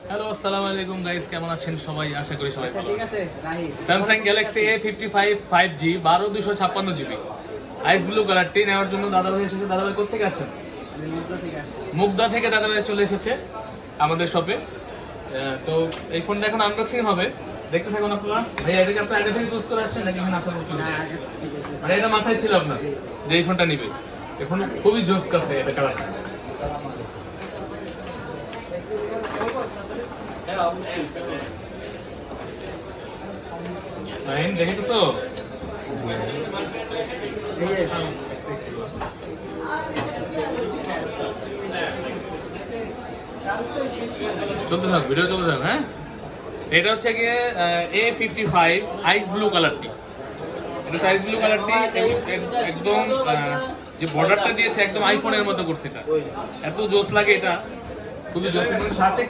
Hello আসসালামু আলাইকুম guys, কেমন আছেন সবাই? আশা করি সবাই ভালো ঠিক আছেন। আছে Rahi Samsung Galaxy A55 5G 12256GB আইস ব্লু কালারটি নেওয়ার জন্য দাদাভাই এসেছে। দাদাভাই কোথেকে আসছেন? আমি মুদ্রা থেকে আসছি। মুগদা থেকে দাদাভাই চলে এসেছে আমাদের শপে। তো এই ফোনটা এখন আনবক্সিং হবে, দেখতে থাকুন আপনারা। ভাই এটাকে আপনি আগে থেকে চুজ করে আসছেন নাকি এখানে আসার পর চলে হ্যাঁ, আসছেন? আগে ঠিক আছে। মানে এটা মাথায় ছিল আপনার যে এই ফোনটা নিবে? এখন খুবই জোস কাছে এটা কালার। নাইন দেখেছো? এই যে চলতে থাক, ভিডিও চলতে থাক। হ্যাঁ, এটা হচ্ছে গিয়ে A55 আইস ব্লু কালারটি। এটা আইস ব্লু কালারটি একদম যে বর্ডারটা দিয়েছে একদম আইফোনের মতো করছে। এটা এত জোস লাগে, এটা খুবই জোস। সাথে